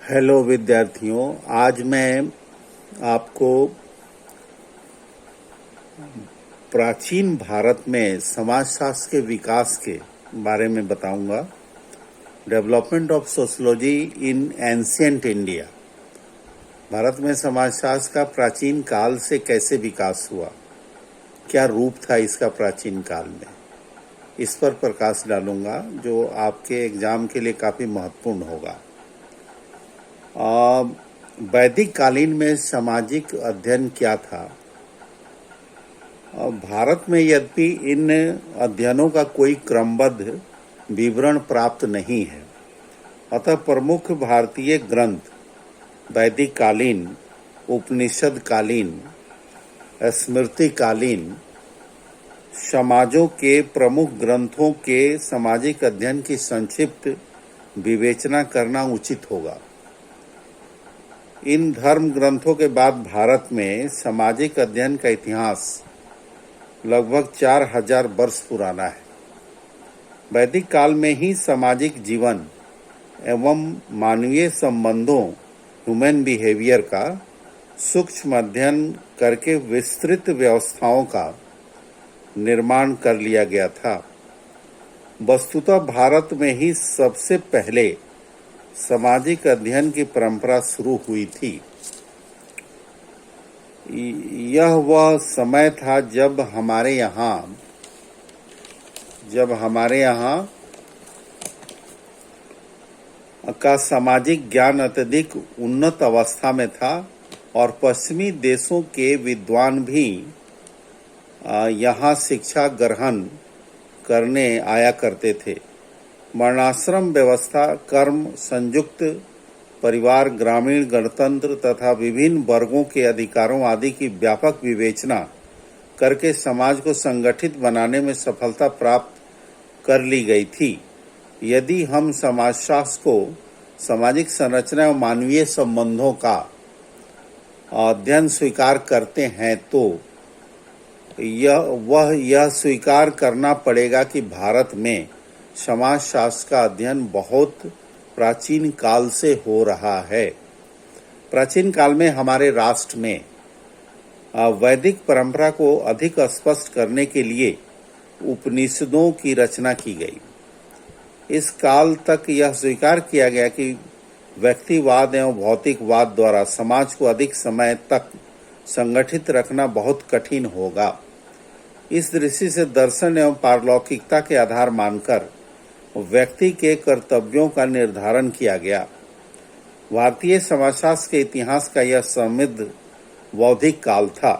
Hello विद्यार्थियों, आज मैं आपको प्राचीन भारत में समाजशास्त्र के विकास के बारे में बताऊंगा। Development of sociology in ancient India. Bharat में समाजशास्त्र का प्राचीन काल से कैसे विकास हुआ, क्या रूप था इसका प्राचीन काल में, इस पर प्रकाश डालूंगा जो आपके एग्जाम के लिए काफ़ी महत्वपूर्ण होगा। वैदिक कालीन में सामाजिक अध्ययन क्या था? भारत में यद्यपि इन अध्ययनों का कोई क्रमबद्ध विवरण प्राप्त नहीं है, अतः प्रमुख भारतीय ग्रंथ वैदिक कालीन, उपनिषद कालीन, स्मृति कालीन समाजों के प्रमुख ग्रंथों के सामाजिक अध्ययन की संक्षिप्त विवेचना करना उचित होगा। इन धर्म ग्रंथों के बाद भारत में सामाजिक अध्ययन का इतिहास लगभग 4000 वर्ष पुराना है। वैदिक काल में ही सामाजिक जीवन एवं मानवीय संबंधों ह्यूमन बिहेवियर का सूक्ष्म अध्ययन करके विस्तृत व्यवस्थाओं का निर्माण कर लिया गया था। वस्तुतः भारत में ही सबसे पहले सामाजिक अध्ययन की परंपरा शुरू हुई थी। यह वह समय था जब हमारे यहाँ का सामाजिक ज्ञान अत्यधिक उन्नत अवस्था में था और पश्चिमी देशों के विद्वान भी यहाँ शिक्षा ग्रहण करने आया करते थे। वर्णाश्रम व्यवस्था, कर्म, संयुक्त परिवार, ग्रामीण गणतंत्र तथा विभिन्न वर्गों के अधिकारों आदि की व्यापक विवेचना करके समाज को संगठित बनाने में सफलता प्राप्त कर ली गई थी। यदि हम समाजशास्त्र को सामाजिक संरचना और मानवीय संबंधों का अध्ययन स्वीकार करते हैं तो यह स्वीकार करना पड़ेगा कि भारत में समाजशास्त्र का अध्ययन बहुत प्राचीन काल से हो रहा है। प्राचीन काल में हमारे राष्ट्र में वैदिक परंपरा को अधिक स्पष्ट करने के लिए उपनिषदों की रचना की गई। इस काल तक यह स्वीकार किया गया कि व्यक्तिवाद एवं भौतिकवाद द्वारा समाज को अधिक समय तक संगठित रखना बहुत कठिन होगा। इस दृष्टि से दर्शन एवं पारलौकिकता के आधार मानकर व्यक्ति के कर्तव्यों का निर्धारण किया गया। भारतीय समाजशास्त्र के इतिहास का यह समृद्ध बौद्धिक काल था।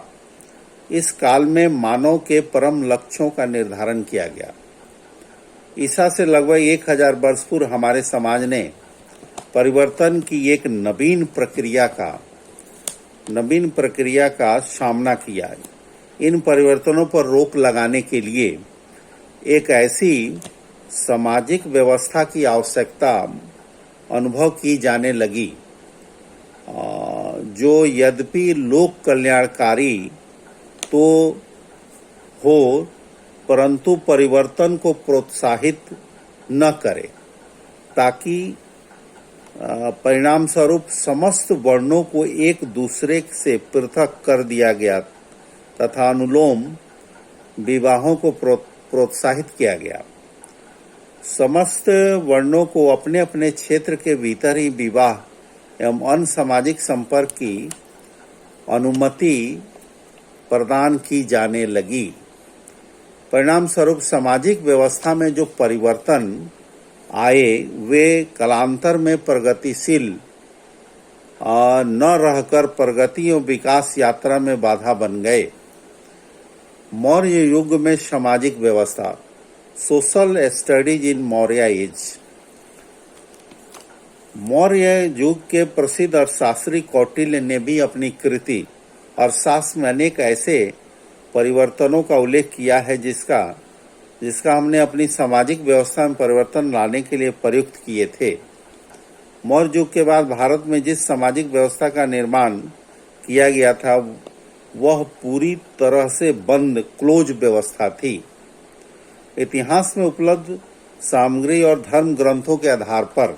इस काल में मानव के परम लक्ष्यों का निर्धारण किया गया। ईसा से लगभग 1000 वर्ष पूर्व हमारे समाज ने परिवर्तन की एक नवीन प्रक्रिया का सामना किया। इन परिवर्तनों पर रोक लगाने के लिए एक ऐसी सामाजिक व्यवस्था की आवश्यकता अनुभव की जाने लगी जो यद्यपि लोक कल्याणकारी तो हो परंतु परिवर्तन को प्रोत्साहित न करे, ताकि परिणाम स्वरूप समस्त वर्णों को एक दूसरे से पृथक कर दिया गया तथा अनुलोम विवाहों को प्रोत्साहित किया गया। समस्त वर्णों को अपने अपने क्षेत्र के भीतर ही विवाह एवं अन्य सामाजिक संपर्क की अनुमति प्रदान की जाने लगी। परिणाम स्वरूप सामाजिक व्यवस्था में जो परिवर्तन आए वे कालांतर में प्रगतिशील न रहकर प्रगति और विकास यात्रा में बाधा बन गए। मौर्य युग में सामाजिक व्यवस्था, social studies in Maurya age. मौर्य युग के प्रसिद्ध अर्थशास्त्री कौटिल्य ने भी अपनी कृति अर्थशास्त्र में अनेक ऐसे परिवर्तनों का उल्लेख किया है जिसका हमने अपनी सामाजिक व्यवस्था में परिवर्तन लाने के लिए प्रयुक्त किए थे। मौर्य युग के बाद भारत में जिस सामाजिक व्यवस्था का निर्माण किया गया था वह पूरी तरह से बंद क्लोज व्यवस्था थी। इतिहास में उपलब्ध सामग्री और धर्म ग्रंथों के आधार पर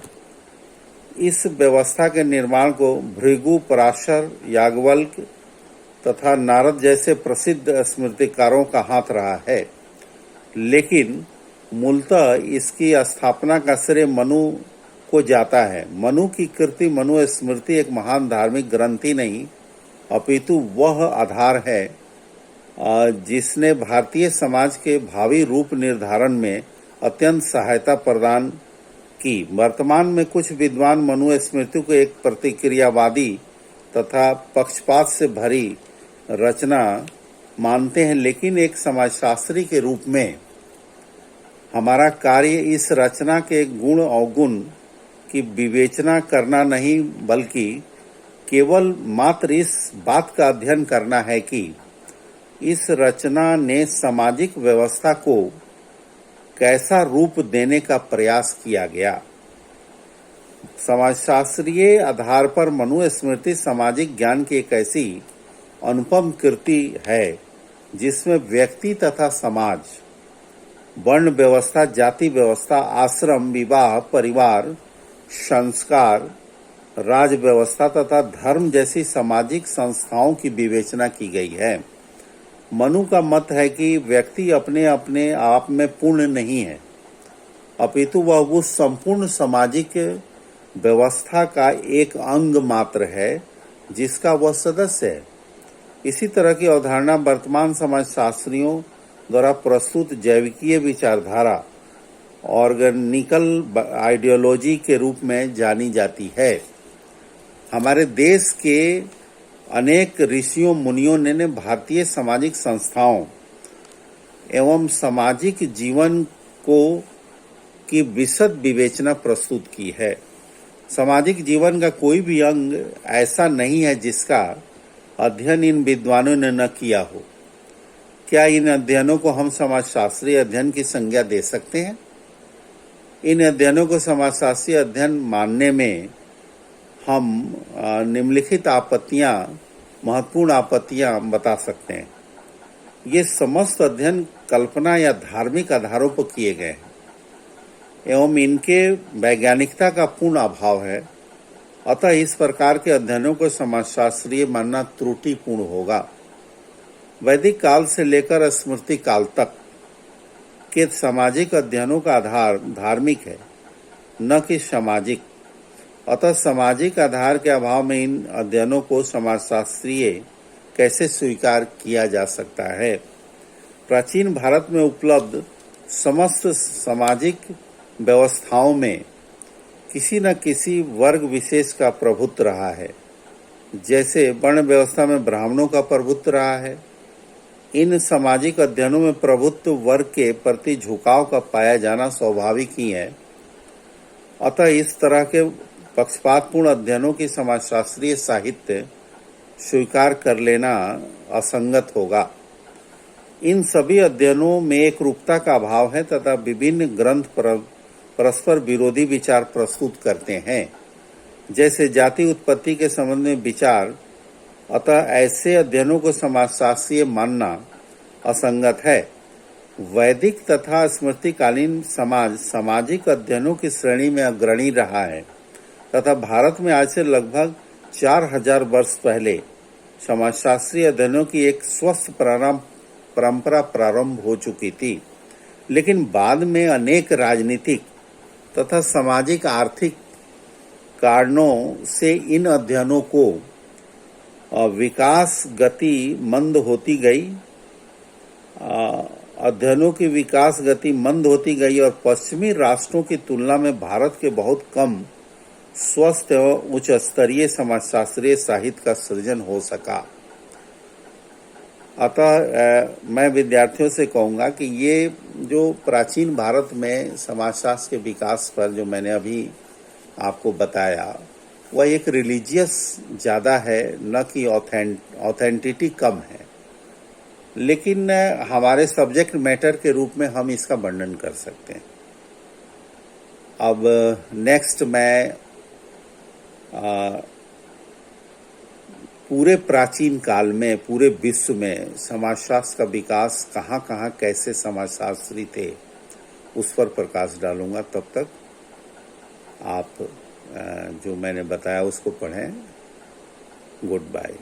इस व्यवस्था के निर्माण को भृगु, पराशर, याज्ञवल्क तथा नारद जैसे प्रसिद्ध स्मृतिकारों का हाथ रहा है, लेकिन मूलतः इसकी स्थापना का श्रेय मनु को जाता है। मनु की कृति, मनु स्मृति एक महान धार्मिक ग्रंथ ही नहीं अपितु वह आधार है जिसने भारतीय समाज के भावी रूप निर्धारण में अत्यंत सहायता प्रदान की। वर्तमान में कुछ विद्वान मनु स्मृति को एक प्रतिक्रियावादी तथा पक्षपात से भरी रचना मानते हैं, लेकिन एक समाजशास्त्री के रूप में हमारा कार्य इस रचना के गुण अवगुण की विवेचना करना नहीं, बल्कि केवल मात्र इस बात का अध्ययन करना है कि इस रचना ने सामाजिक व्यवस्था को कैसा रूप देने का प्रयास किया गया। समाजशास्त्रीय आधार पर मनु स्मृति सामाजिक ज्ञान की एक ऐसी अनुपम कृति है जिसमें व्यक्ति तथा समाज, वर्ण व्यवस्था, जाति व्यवस्था, आश्रम, विवाह, परिवार, संस्कार, राज व्यवस्था तथा धर्म जैसी सामाजिक संस्थाओं की विवेचना की गई है। मनु का मत है कि व्यक्ति अपने अपने आप में पूर्ण नहीं है, अपितु वह उस संपूर्ण सामाजिक व्यवस्था का एक अंग मात्र है जिसका वह सदस्य है। इसी तरह की अवधारणा वर्तमान समाजशास्त्रियों द्वारा प्रस्तुत जैविकीय विचारधारा, ऑर्गेनिकल आइडियोलॉजी के रूप में जानी जाती है। हमारे देश के अनेक ऋषियों मुनियों ने भारतीय सामाजिक संस्थाओं एवं सामाजिक जीवन को की विशद विवेचना प्रस्तुत की है। सामाजिक जीवन का कोई भी अंग ऐसा नहीं है जिसका अध्ययन इन विद्वानों ने न किया हो। क्या इन अध्ययनों को हम समाजशास्त्रीय अध्ययन की संज्ञा दे सकते हैं? इन अध्ययनों को समाजशास्त्रीय अध्ययन मानने में हम निम्नलिखित आपत्तियां, महत्वपूर्ण आपत्तियां बता सकते हैं। ये समस्त अध्ययन कल्पना या धार्मिक आधारों पर किए गए हैं एवं इनके वैज्ञानिकता का पूर्ण अभाव है। अतः इस प्रकार के अध्ययनों को समाजशास्त्रीय मानना त्रुटिपूर्ण होगा। वैदिक काल से लेकर स्मृति काल तक के सामाजिक अध्ययनों का आधार धार्मिक है, न कि सामाजिक। अतः सामाजिक आधार के अभाव में इन अध्ययनों को समाजशास्त्रीय कैसे स्वीकार किया जा सकता है? प्राचीन भारत में उपलब्ध समस्त सामाजिक व्यवस्थाओं में किसी न किसी वर्ग विशेष का प्रभुत्व रहा है। जैसे वर्ण व्यवस्था में ब्राह्मणों का प्रभुत्व रहा है। इन सामाजिक अध्ययनों में प्रभुत्व वर्ग के प्रति झुकाव का पाया जाना स्वाभाविक ही है। अतः इस तरह के पक्षपातपूर्ण अध्ययनों की समाजशास्त्रीय साहित्य स्वीकार कर लेना असंगत होगा। इन सभी अध्ययनों में एक रूपता का अभाव है तथा विभिन्न ग्रंथ परस्पर विरोधी विचार प्रस्तुत करते हैं, जैसे जाति उत्पत्ति के संबंध में विचार। अतः ऐसे अध्ययनों को समाजशास्त्रीय मानना असंगत है। वैदिक तथा स्मृतिकालीन समाज सामाजिक अध्ययनों की श्रेणी में अग्रणी रहा है तथा भारत में आज से लगभग 4000 वर्ष पहले समाजशास्त्रीय अध्ययनों की एक स्वस्थ परंपरा प्रारंभ हो चुकी थी। लेकिन बाद में अनेक राजनीतिक तथा सामाजिक आर्थिक कारणों से इन अध्ययनों को विकास गति मंद होती गई। अध्ययनों की विकास गति मंद होती गई और पश्चिमी राष्ट्रों की तुलना में भारत के बहुत कम स्वस्थ एवं उच्च स्तरीय समाजशास्त्रीय साहित्य का सृजन हो सका। अतः मैं विद्यार्थियों से कहूँगा कि ये जो प्राचीन भारत में समाजशास्त्र के विकास पर जो मैंने अभी आपको बताया, वह एक रिलीजियस ज़्यादा है, न कि ऑथेंटिटी कम है। लेकिन हमारे सब्जेक्ट मैटर के रूप में हम इसका वर्णन कर सकते हैं। अब नेक्स्ट मैं पूरे प्राचीन काल में पूरे विश्व में समाजशास्त्र का विकास कहाँ कहाँ कैसे समाजशास्त्री थे उस पर प्रकाश डालूंगा। तब तक आप जो मैंने बताया उसको पढ़ें। Good bye.